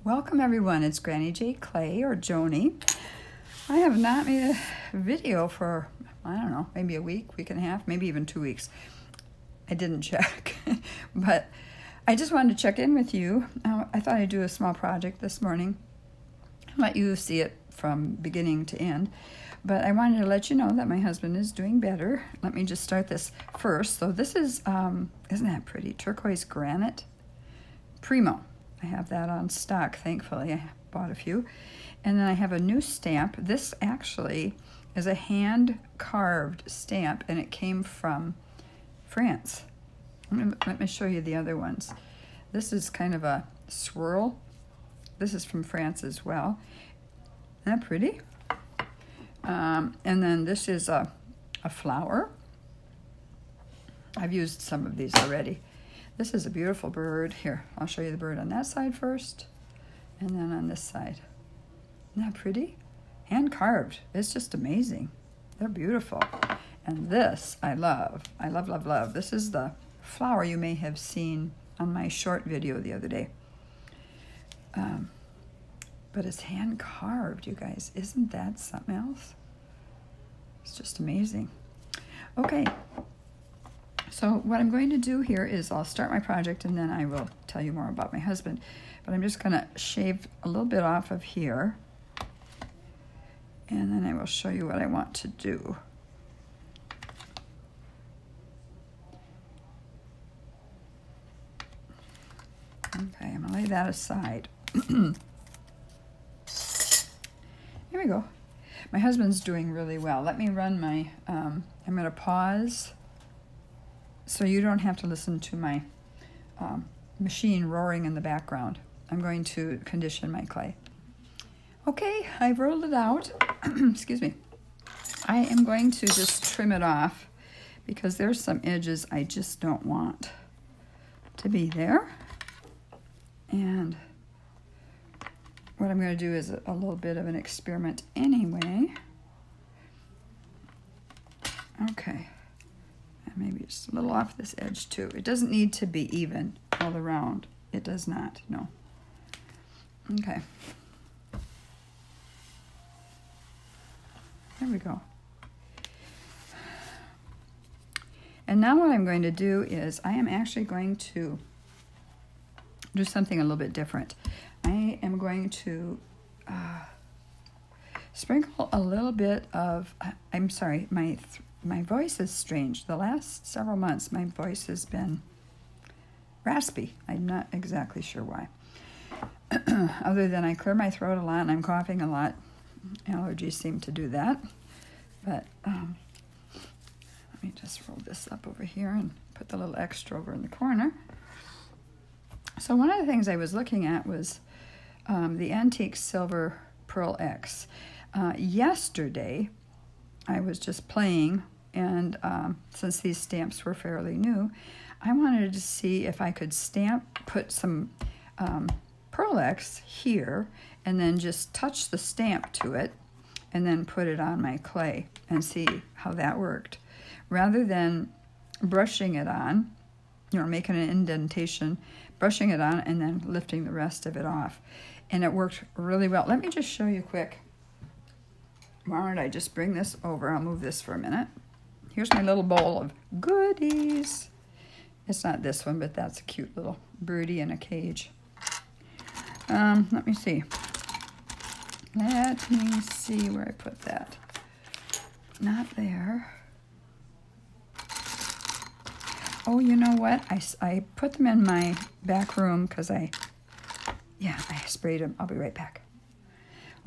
Welcome everyone, it's Granny J. Clay or Joni. I have not made a video for, I don't know, maybe a week, week and a half, maybe even 2 weeks. I didn't check, but I just wanted to check in with you. I thought I'd do a small project this morning, let you see it from beginning to end. But I wanted to let you know that my husband is doing better. Let me just start this first. So this is, isn't that pretty? Turquoise Granite Primo. I have that on stock, thankfully. I bought a few. And then I have a new stamp. This actually is a hand-carved stamp, and it came from France. Let me show you the other ones. This is kind of a swirl. This is from France as well. Isn't that pretty? And then this is a flower. I've used some of these already. This is a beautiful bird. Here, I'll show you the bird on that side first, and then on this side. Isn't that pretty? Hand carved. It's just amazing. They're beautiful. And this I love. I love, love, love. This is the flower you may have seen on my short video the other day. But it's hand carved, you guys. Isn't that something else? It's just amazing. Okay. So what I'm going to do here is I'll start my project and then I will tell you more about my husband. But I'm just going to shave a little bit off of here. And then I will show you what I want to do. Okay, I'm going to lay that aside. Here we go. My husband's doing really well. Let me run my, I'm going to pause so you don't have to listen to my machine roaring in the background. I'm going to condition my clay. Okay, I've rolled it out. Excuse me. I am going to just trim it off because there's some edges I just don't want to be there. And what I'm going to do is a little bit of an experiment anyway. Okay. Maybe just a little off this edge too. It doesn't need to be even all around. It does not, no. Okay. There we go. And now what I'm going to do is I am actually going to do something a little bit different. I am going to sprinkle a little bit of, I'm sorry, my voice is strange. The last several months, my voice has been raspy. I'm not exactly sure why. Other than I clear my throat a lot and I'm coughing a lot. Allergies seem to do that. But let me just roll this up over here and put the little extra over in the corner. So one of the things I was looking at was the Antique Silver Pearl X. Yesterday, I was just playing, and since these stamps were fairly new, I wanted to see if I could put some Pearl X here, and then just touch the stamp to it, and then put it on my clay, and see how that worked. Rather than brushing it on, you know, making an indentation, brushing it on, and then lifting the rest of it off. And it worked really well. Let me just show you quick. Why don't I just bring this over? I'll move this for a minute. Here's my little bowl of goodies. It's not this one, but that's a cute little birdie in a cage. Let me see. Let me see where I put that. Not there. Oh, you know what? I put them in my back room because I sprayed them. I'll be right back.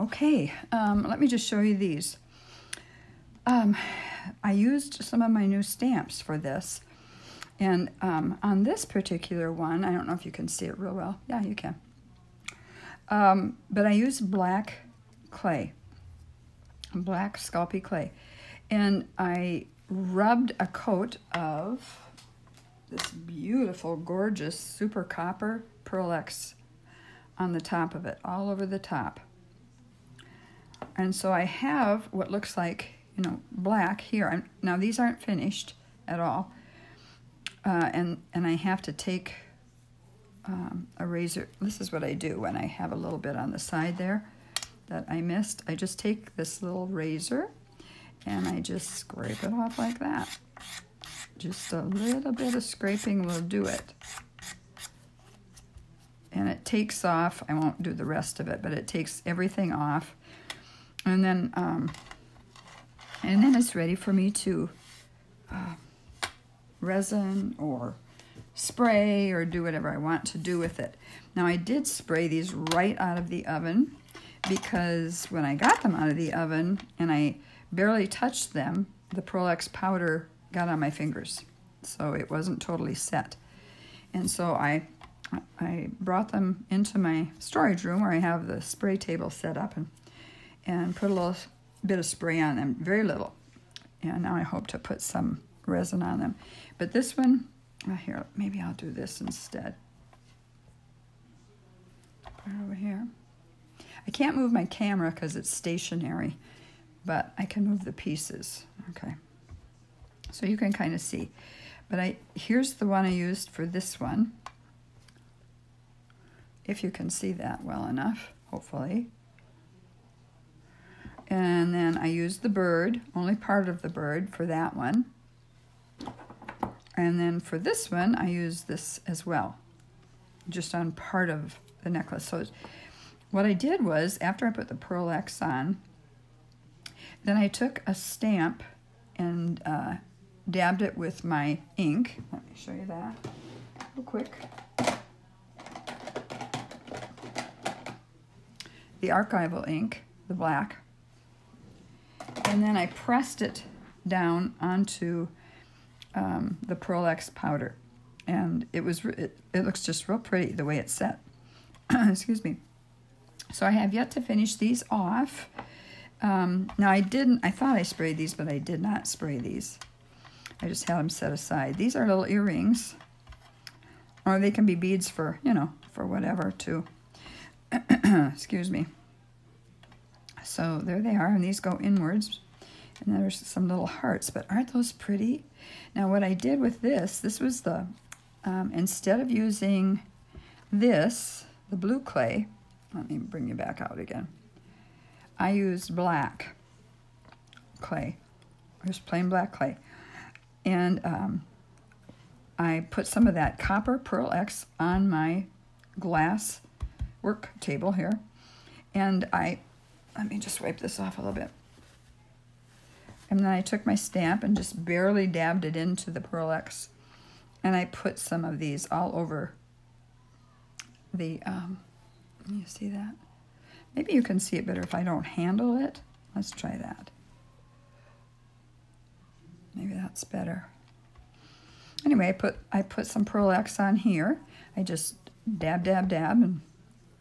Okay, let me just show you these. I used some of my new stamps for this. And on this particular one, I don't know if you can see it real well. Yeah, you can. But I used black clay, black Sculpey clay. And I rubbed a coat of this beautiful, gorgeous, super copper Pearl X on the top of it, all over the top. And so I have what looks like, you know, black here. Now these aren't finished at all. And I have to take a razor. This is what I do when I have a little bit on the side there that I missed. I just take this little razor and I just scrape it off like that. Just a little bit of scraping will do it. And it takes off, I won't do the rest of it, but it takes everything off. And then it's ready for me to resin or spray or do whatever I want to do with it. Now I did spray these right out of the oven because when I got them out of the oven and I barely touched them, the Pearl-X powder got on my fingers. So it wasn't totally set. And so I brought them into my storage room where I have the spray table set up and put a little bit of spray on them, very little. And now I hope to put some resin on them. But this one, here, maybe I'll do this instead. Put it over here. I can't move my camera because it's stationary, but I can move the pieces. Okay. So you can kind of see. But here's the one I used for this one. If you can see that well enough, hopefully. And then I used the bird, only part of the bird for that one. And then for this one, I used this as well, just on part of the necklace. So what I did was, after I put the Pearl-X on, then I took a stamp and dabbed it with my ink. Let me show you that real quick. The archival ink, the black. And then I pressed it down onto the Pearl-X powder. And it looks just real pretty the way it's set. Excuse me. So I have yet to finish these off. Now I thought I sprayed these, but I did not spray these. I just had them set aside. These are little earrings. Or they can be beads for, for whatever too. Excuse me. So there they are, and these go inwards. And there's some little hearts, but aren't those pretty? Now what I did with this was the, instead of using this, the blue clay, let me bring you back out again. I used black clay, just plain black clay. And I put some of that copper Pearl-X on my glass work table here. And let me just wipe this off a little bit. And then I took my stamp and just barely dabbed it into the Pearl-X. And I put some of these all over the, you see that? Maybe you can see it better if I don't handle it. Let's try that. Maybe that's better. Anyway, I put some Pearl-X on here. I just dab, and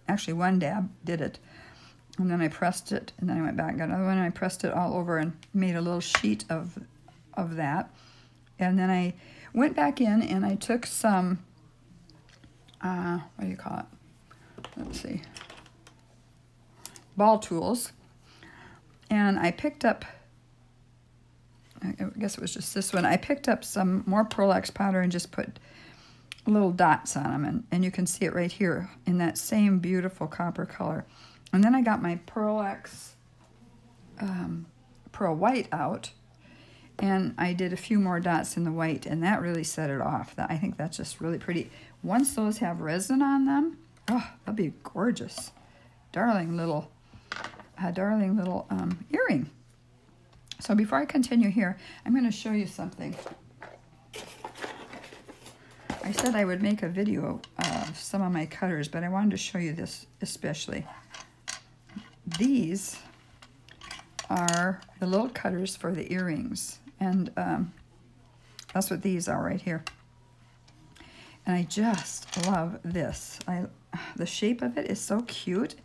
actually one dab did it. And then I pressed it, and then I went back and got another one, and I pressed it all over and made a little sheet of that. And then I went back in and I took some, what do you call it? Let's see. Ball tools. And I picked up, I guess it was just this one. I picked up some more Pearl-X powder and just put little dots on them. And you can see it right here in that same beautiful copper color. And then I got my Pearl-X Pearl White out, and I did a few more dots in the white, and that really set it off. I think that's just really pretty. Once those have resin on them, oh, they'll be gorgeous. Darling little earring. So before I continue here, I'm going to show you something. I said I would make a video of some of my cutters, but I wanted to show you this especially. These are the little cutters for the earrings, and that's what these are right here. And I just love this. The shape of it is so cute,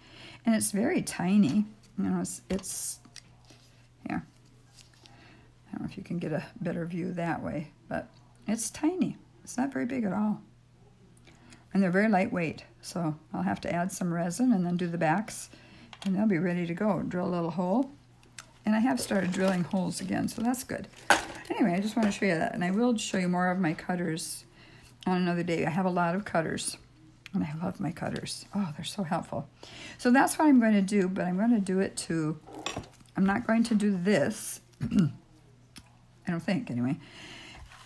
and it's very tiny. It's here. I don't know if you can get a better view that way, but it's tiny. It's not very big at all. And they're very lightweight, so I'll have to add some resin and then do the backs, and they'll be ready to go. Drill a little hole. And I have started drilling holes again, so that's good. Anyway, I just want to show you that. And I will show you more of my cutters on another day. I have a lot of cutters. And I love my cutters. Oh, they're so helpful. So that's what I'm going to do, but I'm going to do it to, I'm not going to do this. I don't think, anyway.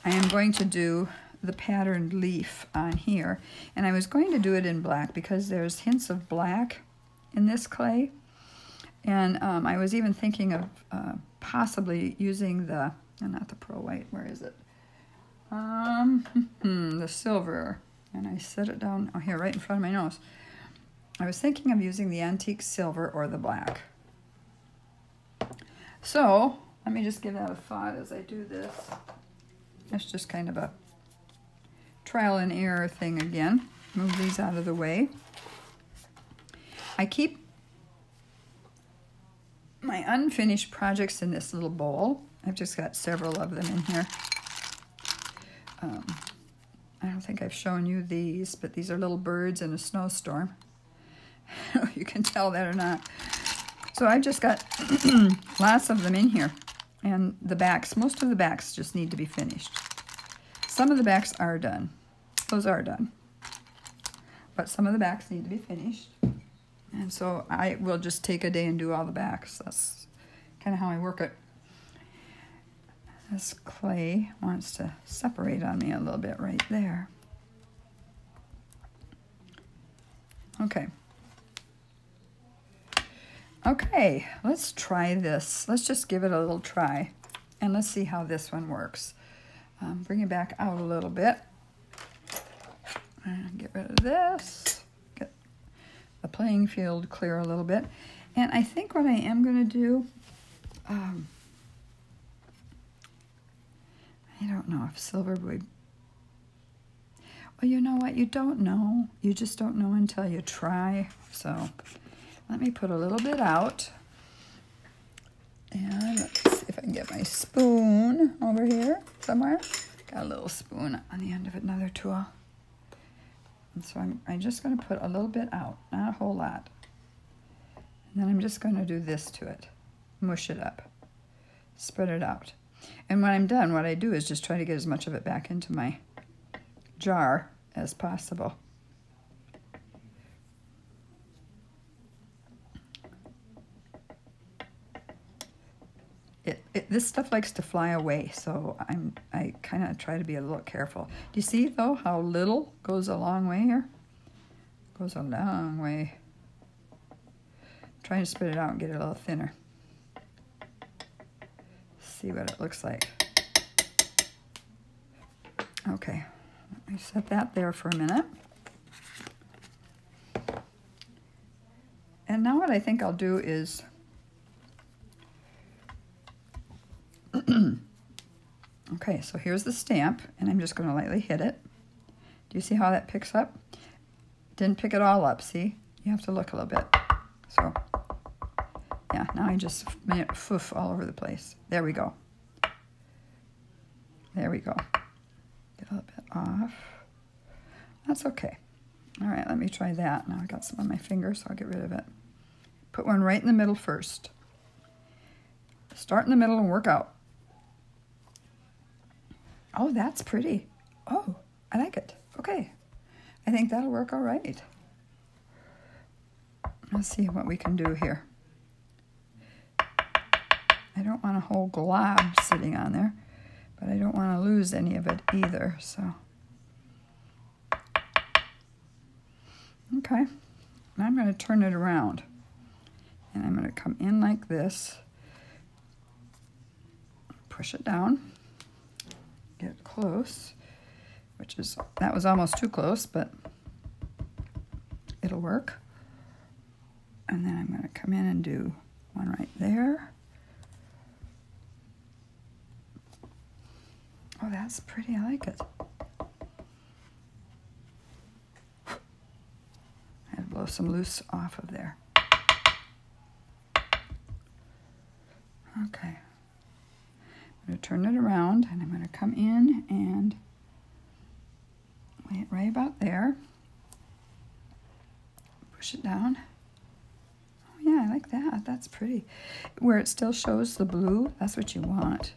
I am going to do the patterned leaf on here. And I was going to do it in black because there's hints of black in this clay. And I was even thinking of possibly using the, not the pearl white, where is it? The silver. And I set it down, oh, here, right in front of my nose. I was thinking of using the antique silver or the black. So, let me just give that a thought as I do this. It's just kind of a trial and error thing again. Move these out of the way. I keep my unfinished projects in this little bowl. I've just got several of them in here. I don't think I've shown you these, but these are little birds in a snowstorm. You can tell that or not. So I've just got lots of them in here. And the backs, most of the backs just need to be finished. Some of the backs are done. Those are done. But some of the backs need to be finished. And so I will just take a day and do all the backs. That's kind of how I work it. This clay wants to separate on me a little bit right there. Okay. Okay, let's try this. Let's just give it a little try. And let's see how this one works. Bring it back out a little bit. And get rid of this. Get the playing field clear a little bit. And I think what I am going to do... I don't know if silver would... Well, you know what? You don't know. You just don't know until you try. So let me put a little bit out. And let's see if I can get my spoon over here somewhere. Got a little spoon on the end of another tool. And so I'm just going to put a little bit out, not a whole lot. And then I'm just going to do this to it. Mush it up. Spread it out. And when I'm done, what I do is just try to get as much of it back into my jar as possible. This stuff likes to fly away, so I kind of try to be a little careful. Do you see, though, how little goes a long way here? Goes a long way. I'm trying to spread it out and get it a little thinner. See what it looks like. Okay, let me set that there for a minute. And now what I think I'll do is okay, so here's the stamp, and I'm just going to lightly hit it. Do you see how that picks up? Didn't pick it all up, see? You have to look a little bit. So, yeah, now I just made it foof all over the place. There we go. There we go. Get a little bit off. That's okay. All right, let me try that. Now I got some on my fingers, so I'll get rid of it. Put one right in the middle first. Start in the middle and work out. Oh, that's pretty. Oh, I like it. Okay. I think that'll work all right. Let's see what we can do here. I don't want a whole glob sitting on there, but I don't want to lose any of it either, so. Okay. Now I'm going to turn it around. And I'm going to come in like this. Push it down. Get close, which is, that was almost too close, but it'll work. And then I'm going to come in and do one right there. Oh, that's pretty. I like it. I had to blow some loose off of there. Okay. I'm going to turn it around, and I'm going to come in and lay it right about there. Push it down. Oh, yeah, I like that. That's pretty. Where it still shows the blue, that's what you want.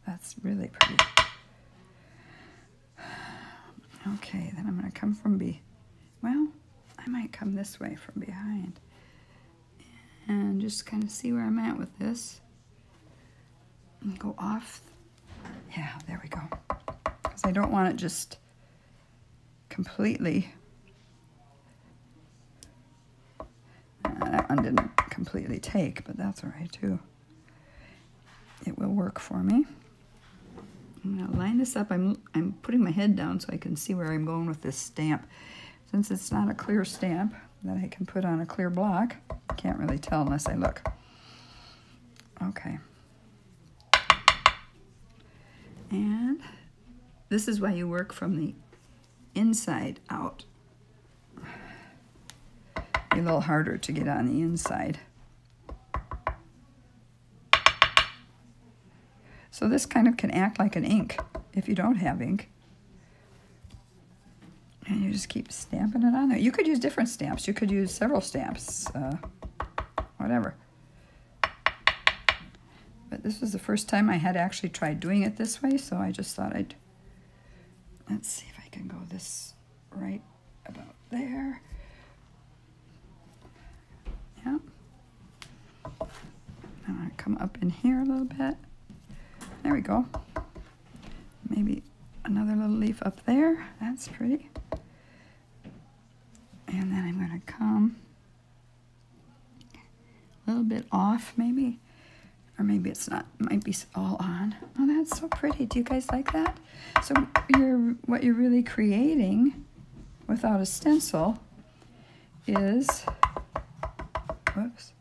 That's really pretty. Okay, then I'm going to come from well, I might come this way from behind and just kind of see where I'm at with this. And go off. Yeah, there we go. Because I don't want it just completely. That one didn't completely take, but that's all right too. It will work for me. I'm going to line this up. I'm putting my head down so I can see where I'm going with this stamp. Since it's not a clear stamp that I can put on a clear block, I can't really tell unless I look. Okay. And this is why you work from the inside out. Be a little harder to get on the inside. So this kind of can act like an ink if you don't have ink. And you just keep stamping it on there. You could use different stamps. You could use several stamps, whatever. But this was the first time I had actually tried doing it this way, so I just thought I'd, let's see if I can go this right about there. Yeah. I'm going to come up in here a little bit. There we go. Maybe another little leaf up there. That's pretty. And then I'm going to come a little bit off maybe. Or maybe it's not. It might be all on. Oh, that's so pretty. Do you guys like that? So what you're really creating without a stencil is, whoops,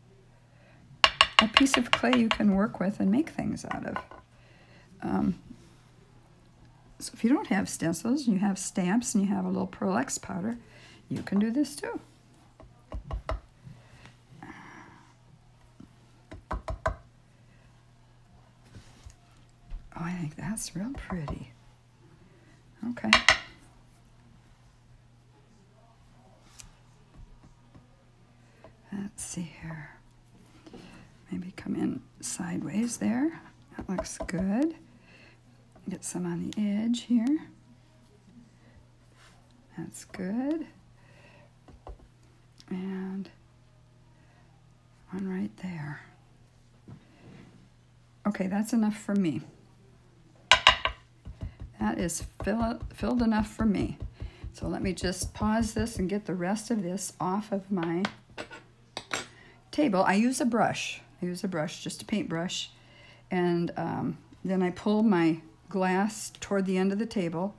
a piece of clay you can work with and make things out of. So if you don't have stencils, you have stamps and you have a little Pearl X powder, you can do this too. Oh, I think that's real pretty. Okay. Let's see here. Maybe come in sideways there. That looks good. Get some on the edge here. That's good. And one right there. Okay, that's enough for me. That is filled enough for me. So let me just pause this and get the rest of this off of my table. I use a brush. Just a paintbrush. And then I pull my glass toward the end of the table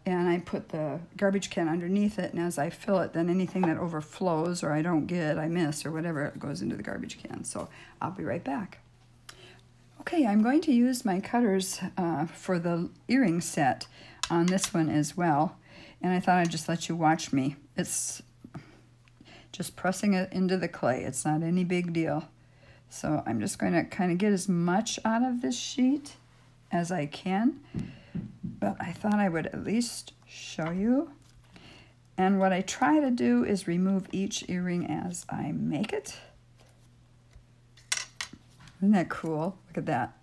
and I put the garbage can underneath it, and as I fill it, then anything that overflows or I don't get, I miss or whatever, it goes into the garbage can. So I'll be right back. Okay, I'm going to use my cutters for the earring set on this one as well, and I thought I'd just let you watch me. It's just pressing it into the clay. It's not any big deal. So I'm just going to kind of get as much out of this sheet as I can, but I thought I would at least show you. And what I try to do is remove each earring as I make it. Isn't that cool? Look at that.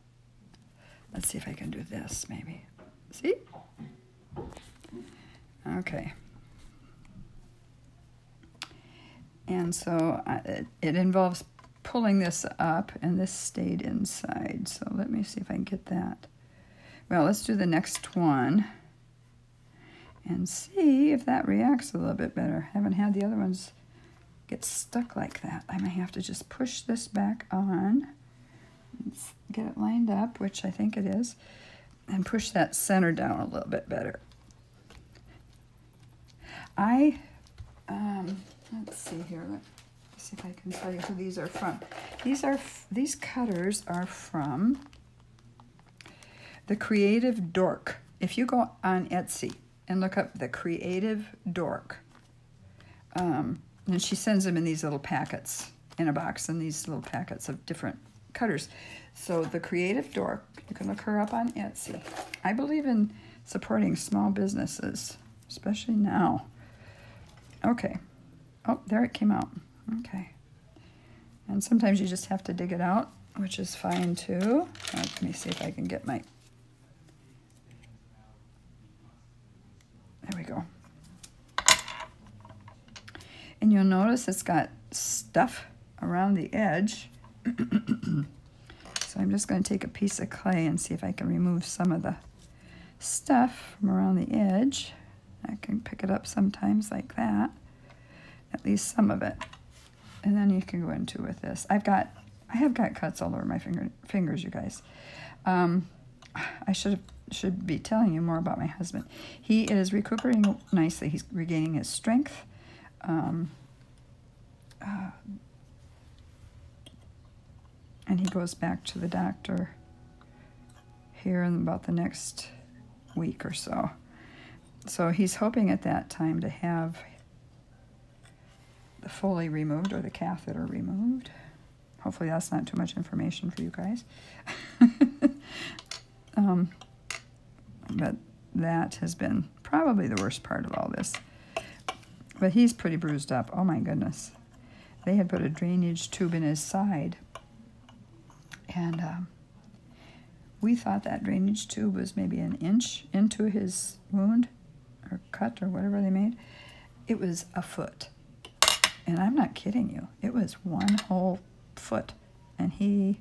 Let's see if I can do this maybe. See? Okay. And so it involves pulling this up, and this stayed inside. So let me see if I can get that. Well, let's do the next one and see if that reacts a little bit better. I haven't had the other ones get stuck like that. I may have to just push this back on, get it lined up, which I think it is, and push that center down a little bit better. Let's see here. Let's see if I can tell you who these are from. These cutters are from The Creative Dork. If you go on Etsy and look up The Creative Dork, and she sends them in these little packets, in a box, in these little packets of different cutters. So The Creative Dork, you can look her up on Etsy. I believe in supporting small businesses, especially now. Okay. Oh, there it came out. Okay. And sometimes you just have to dig it out, which is fine too. Let me see if I can get my... There we go. And you'll notice it's got stuff around the edge. So I'm just going to take a piece of clay and see if I can remove some of the stuff from around the edge. I can pick it up sometimes like that, at least some of it. And then you can go into with this. I have got cuts all over my fingers, you guys. I should be telling you more about my husband. He is recuperating nicely. He's regaining his strength. And he goes back to the doctor here in about the next week or so. So he's hoping at that time to have the Foley removed or the catheter removed. Hopefully that's not too much information for you guys. But that has been probably the worst part of all this. But he's pretty bruised up. Oh my goodness. They had put a drainage tube in his side. And we thought that drainage tube was maybe an inch into his wound or cut or whatever they made. It was a foot. And I'm not kidding you. It was one whole foot. And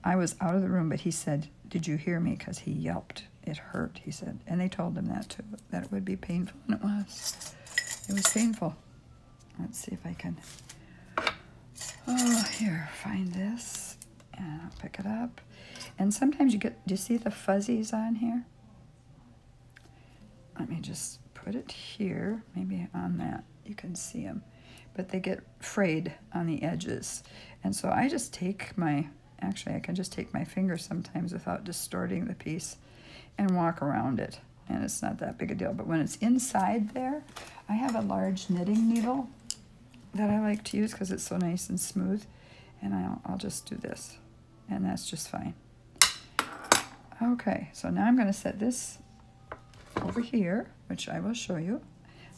I was out of the room, but he said, "Did you hear me?" Because he yelped. It hurt, he said. And they told him that too, that it would be painful. And it was. It was painful. Let's see if I can, here, find this. And I'll pick it up. And sometimes do you see the fuzzies on here? Let me just put it here, maybe on that. You can see them. But they get frayed on the edges. And so I just take actually I can just take my finger sometimes without distorting the piece and walk around it. And it's not that big a deal. But when it's inside there, I have a large knitting needle that I like to use because it's so nice and smooth. And I'll just do this. And that's just fine. Okay, so now I'm going to set this over here, which I will show you,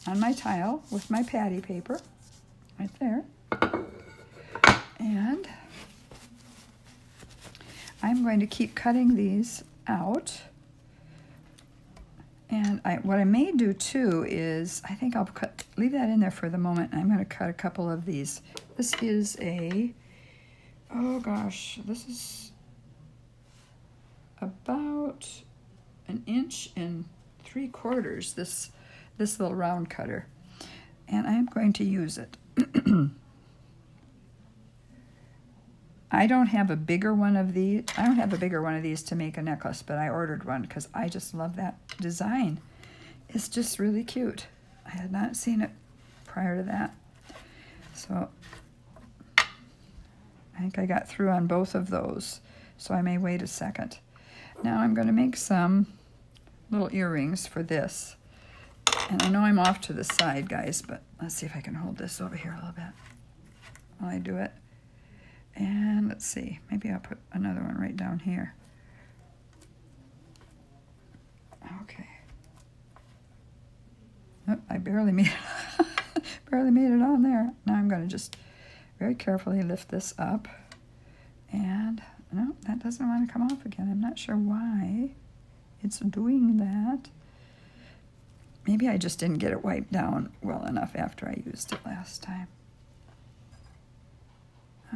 on my tile with my patty paper, right there. And I'm going to keep cutting these out. And what I may do too is, I think I'll leave that in there for the moment. I'm going to cut a couple of these. This is oh gosh, this is about 1 3/4 inches, this little round cutter. And I'm going to use it. I don't have a bigger one of these. I don't have a bigger one of these to make a necklace, but I ordered one because I just love that design. It's just really cute. I had not seen it prior to that. So I think I got through on both of those, so I may wait a second. Now I'm going to make some little earrings for this. And I know I'm off to the side, guys, but let's see if I can hold this over here a little bit while I do it. And let's see, maybe I'll put another one right down here. Okay. Oh, I barely made it on there. Now I'm going to just very carefully lift this up. And no, that doesn't want to come off again. I'm not sure why it's doing that. Maybe I just didn't get it wiped down well enough after I used it last time.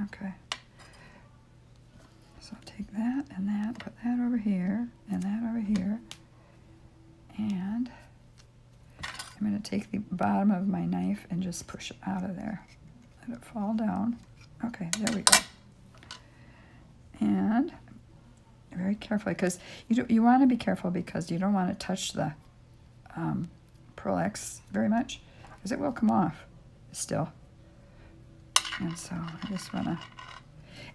Okay. So I'll take that and that, put that over here, and that over here. And I'm going to take the bottom of my knife and just push it out of there. Let it fall down. Okay, there we go. And very carefully, because you want to be careful because you don't want to touch the Pearl X very much, because it will come off still. And so I just want to,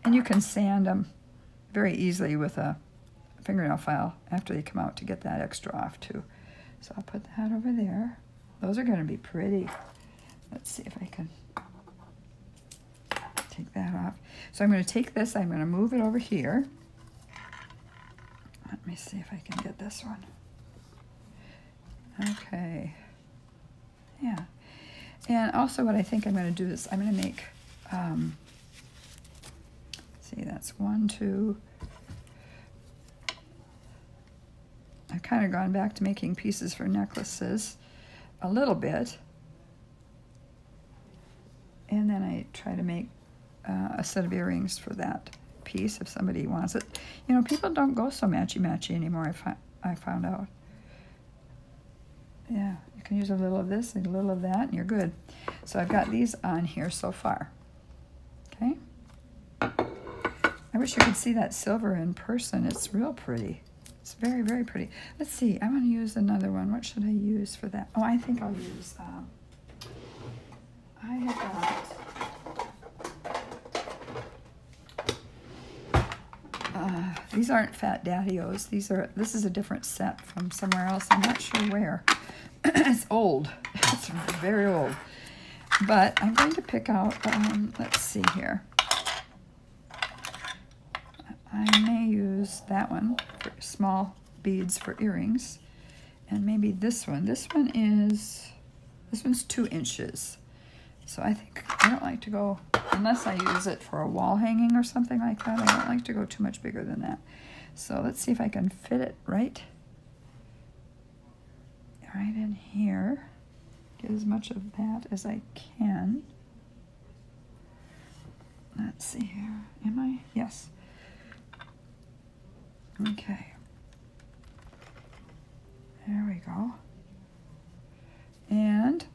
and you can sand them very easily with a fingernail file after they come out to get that extra off too. So I'll put that over there. Those are going to be pretty. Let's see if I can take that off. So I'm going to take this, I'm going to move it over here. Let me see if I can get this one. Okay. Yeah. And also what I think I'm going to do is I'm going to make, see, that's 1, 2. I've kind of gone back to making pieces for necklaces a little bit. try to make a set of earrings for that piece if somebody wants it. You know, people don't go so matchy-matchy anymore, I found out. Yeah, you can use a little of this and a little of that, and you're good. So I've got these on here so far. Okay? I wish you could see that silver in person. It's real pretty. It's very, very pretty. Let's see. I want to use another one. What should I use for that? Oh, I think I'll use... I have got... these aren't Fat Daddy-O's. This is a different set from somewhere else. I'm not sure where. It's old. It's very old. But I'm going to pick out, let's see here. I may use that one for small beads for earrings. And maybe this one. This one's 2 inches. So I think I don't like to go, unless I use it for a wall hanging or something like that, I don't like to go too much bigger than that. So let's see if I can fit it right in here. Get as much of that as I can. Let's see here. Am I? Yes. Okay. There we go. And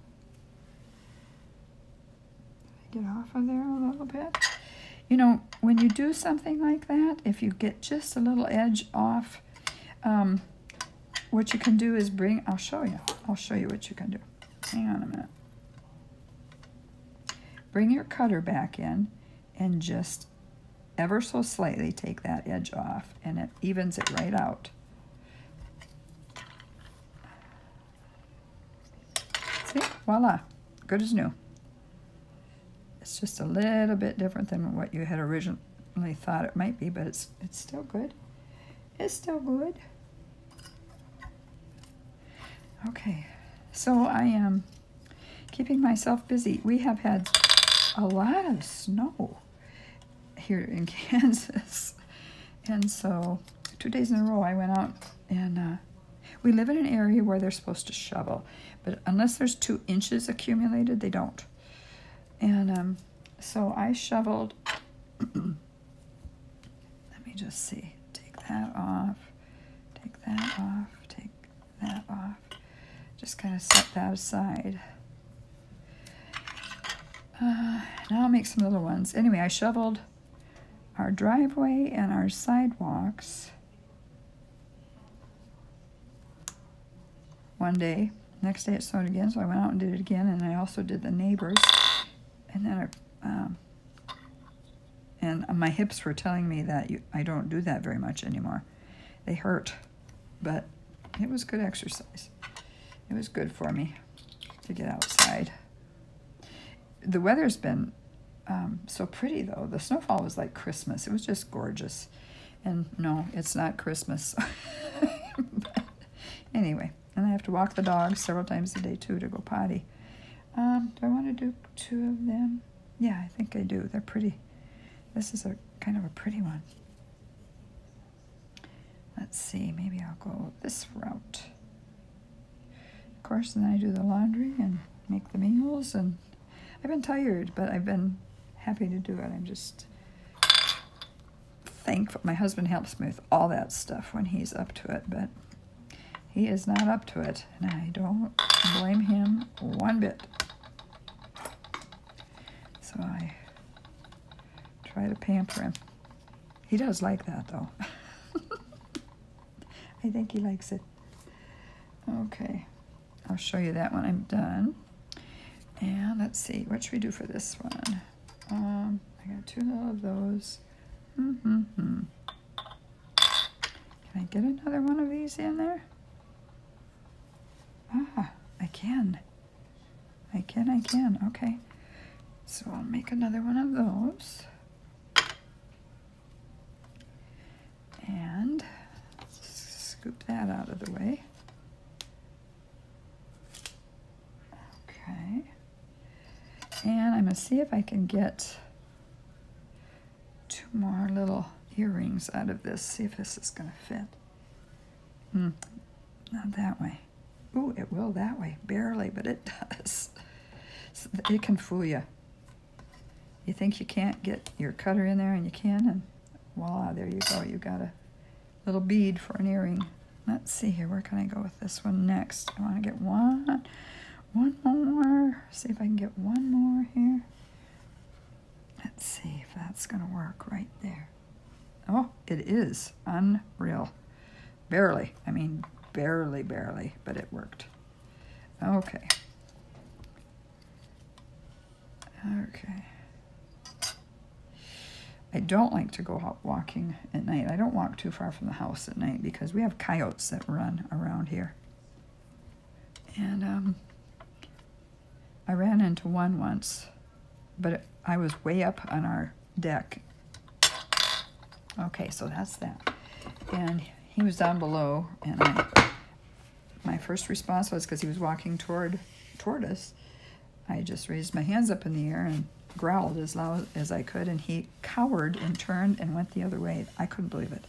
get off of there a little bit. You know, when you do something like that, if you get just a little edge off, what you can do is I'll show you what you can do. Hang on a minute. Bring your cutter back in and just ever so slightly take that edge off, and it evens it right out. See? Voila. Good as new. It's just a little bit different than what you had originally thought it might be, but it's still good. It's still good. Okay, so I am keeping myself busy. We have had a lot of snow here in Kansas, and so 2 days in a row I went out and we live in an area where they're supposed to shovel, but unless there's 2 inches accumulated, they don't. And so I shoveled. Let me just see. Take that off. Take that off. Take that off. Just kind of set that aside. Now I'll make some little ones. Anyway, I shoveled our driveway and our sidewalks one day. Next day it snowed again, so I went out and did it again, and I also did the neighbors. And then my hips were telling me that I don't do that very much anymore. They hurt, but it was good exercise. It was good for me to get outside. The weather's been so pretty, though. The snowfall was like Christmas. It was just gorgeous. And no, it's not Christmas. But anyway, and I have to walk the dogs several times a day, too, to go potty. Do I want to do 2 of them? Yeah, I think I do. They're pretty. This is a kind of a pretty one. Let's see. Maybe I'll go this route. Of course, then I do the laundry and make the meals. And I've been tired, but I've been happy to do it. I'm just thankful. My husband helps me with all that stuff when he's up to it, but he is not up to it, and I don't blame him one bit. So I try to pamper him. He does like that, though. I think he likes it. Okay, I'll show you that when I'm done. And let's see, what should we do for this one? I got 2 little of those. Can I get another one of these in there? Ah, I can. Okay. So I'll make another one of those. And scoop that out of the way. Okay. And I'm going to see if I can get 2 more little earrings out of this. See if this is going to fit. Not that way. Ooh, it will that way. Barely, but it does. So it can fool you. You think you can't get your cutter in there, and you can, and voila, there you go. You got a little bead for an earring. Let's see here, where can I go with this one next? I want to get one more. See if I can get one more here. Let's see if that's going to work right there. Oh, it is. Unreal. Barely. I mean, barely, but it worked. Okay. Okay. I don't like to go out walking at night. I don't walk too far from the house at night because we have coyotes that run around here. And I ran into one once, but I was way up on our deck. Okay, so that's that. And he was down below, and my first response was, because he was walking toward us, I just raised my hands up in the air and growled as loud as I could, and he cowered and turned and went the other way. I couldn't believe it.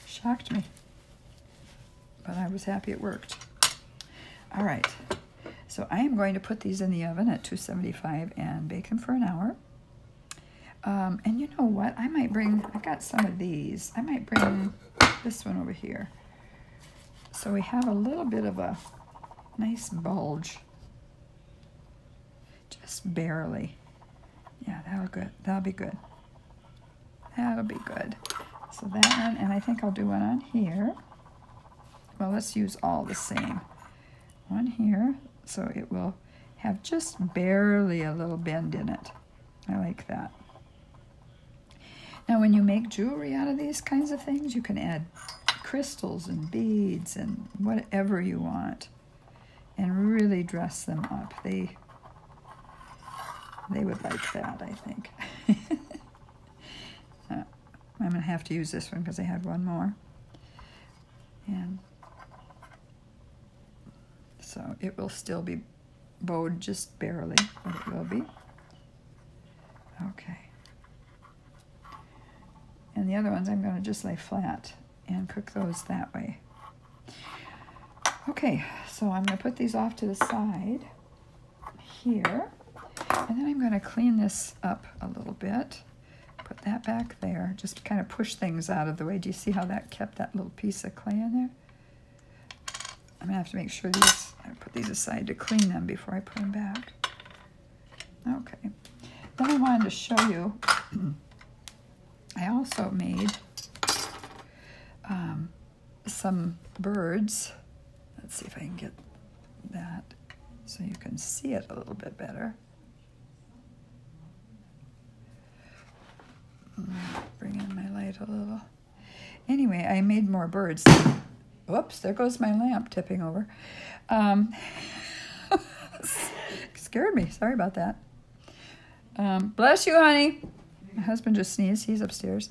Shocked me. But I was happy it worked. All right. So I am going to put these in the oven at 275 and bake them for an hour. And you know what? I got some of these. I might bring this one over here. So we have a little bit of a nice bulge. Just barely. Yeah, that'll be good. That'll be good. So that one, and I think I'll do one on here. Well, let's use all the same. One here, so it will have just barely a little bend in it. I like that. Now, when you make jewelry out of these kinds of things, you can add crystals and beads and whatever you want and really dress them up. They would like that, I think. I'm going to have to use this one because I had one more. And so it will still be bowed just barely, but it will be. Okay. And the other ones I'm going to just lay flat and cook those that way. Okay, so I'm going to put these off to the side here. And then I'm going to clean this up a little bit. Put that back there. Just kind of push things out of the way. Do you see how that kept that little piece of clay in there? I'm going to have to make sure I put these aside to clean them before I put them back. Okay. Then I wanted to show you, I also made some birds. Let's see if I can get that so you can see it a little bit better. Bring in my light a little. Anyway, I made more birds. Whoops, there goes my lamp tipping over. Scared me. Sorry about that. Bless you, honey. My husband just sneezed. He's upstairs.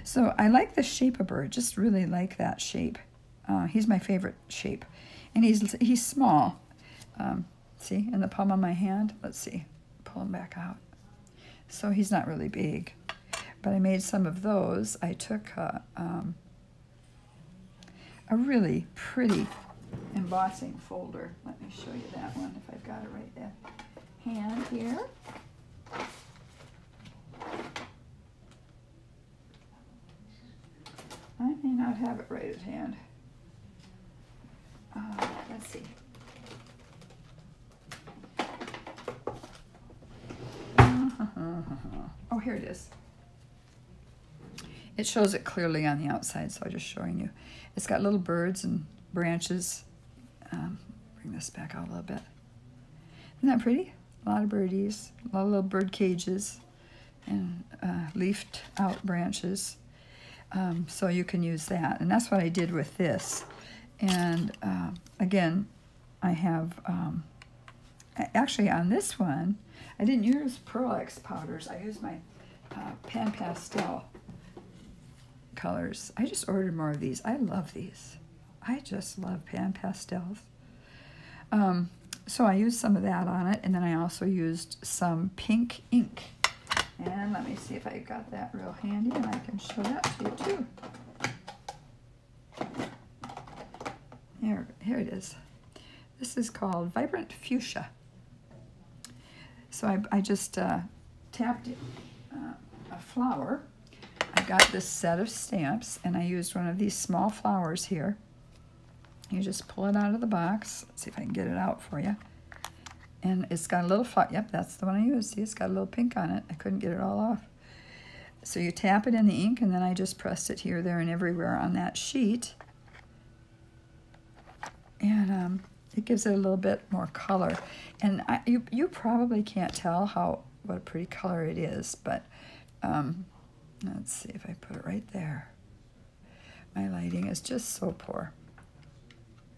So I like the shape of bird. Just really like that shape. He's my favorite shape. And he's small. See, in the palm of my hand. Let's see. Pull him back out. So he's not really big. But I made some of those. I took a really pretty embossing folder. Let me show you that one if I've got it right there. Hand here. I may not have it right at hand. Let's see. Oh, here it is. It shows it clearly on the outside, so I'm just showing you. It's got little birds and branches. Bring this back out a little bit. Isn't that pretty? A lot of birdies, a lot of little bird cages, and leafed out branches. So you can use that. And that's what I did with this. And again, I have, actually on this one, I didn't use Pearl X powders. I used my Pan Pastel colors. I just ordered more of these. I love these. I just love Pan Pastels. So I used some of that on it, and then I also used some pink ink. And let me see if I got that real handy, and I can show that to you too. Here it is. This is called Vibrant Fuchsia. So I just tapped a flower. I got this set of stamps, and I used one of these small flowers here. You just pull it out of the box. Let's see if I can get it out for you. And it's got a little flower. Yep, that's the one I used. See, it's got a little pink on it. I couldn't get it all off. So you tap it in the ink, and then I just pressed it here, there, and everywhere on that sheet. And it gives it a little bit more color. And you probably can't tell what a pretty color it is, but let's see if I put it right there. My lighting is just so poor.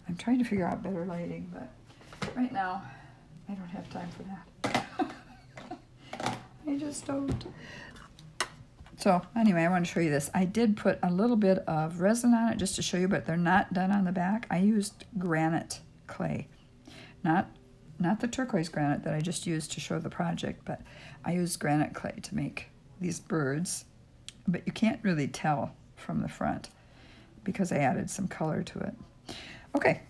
I'm trying to figure out better lighting, but right now I don't have time for that. I just don't. So anyway, I want to show you this. I did put a little bit of resin on it just to show you, but they're not done on the back. I used granite clay, not the turquoise granite that I just used to show the project, but I used granite clay to make these birds. But you can't really tell from the front because I added some color to it. Okay,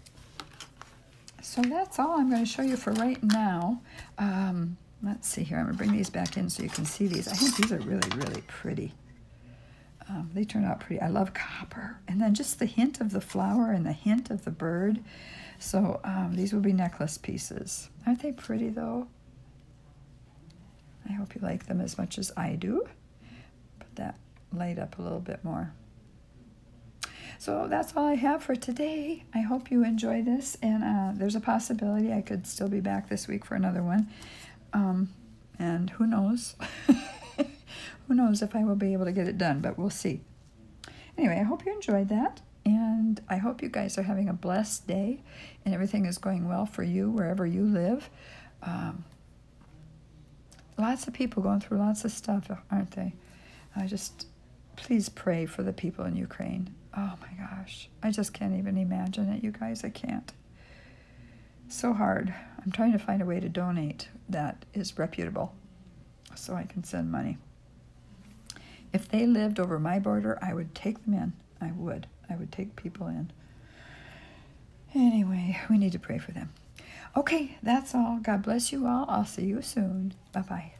so that's all I'm going to show you for right now. Let's see here. I'm going to bring these back in so you can see these. I think these are really, really pretty. They turn out pretty. I love copper. And then just the hint of the flower and the hint of the bird. So these will be necklace pieces. Aren't they pretty, though? I hope you like them as much as I do. Put that light up a little bit more. So that's all I have for today. I hope you enjoy this, and there's a possibility I could still be back this week for another one. And who knows? Who knows if I will be able to get it done, but we'll see. Anyway, I hope you enjoyed that, and I hope you guys are having a blessed day, and everything is going well for you wherever you live. Lots of people going through lots of stuff, aren't they? Please pray for the people in Ukraine. Oh my gosh, I just can't even imagine it, you guys. I can't. So hard. I'm trying to find a way to donate that is reputable so I can send money. If they lived over my border, I would take them in. I would take people in. Anyway, we need to pray for them. Okay, that's all. God bless you all. I'll see you soon. Bye-bye.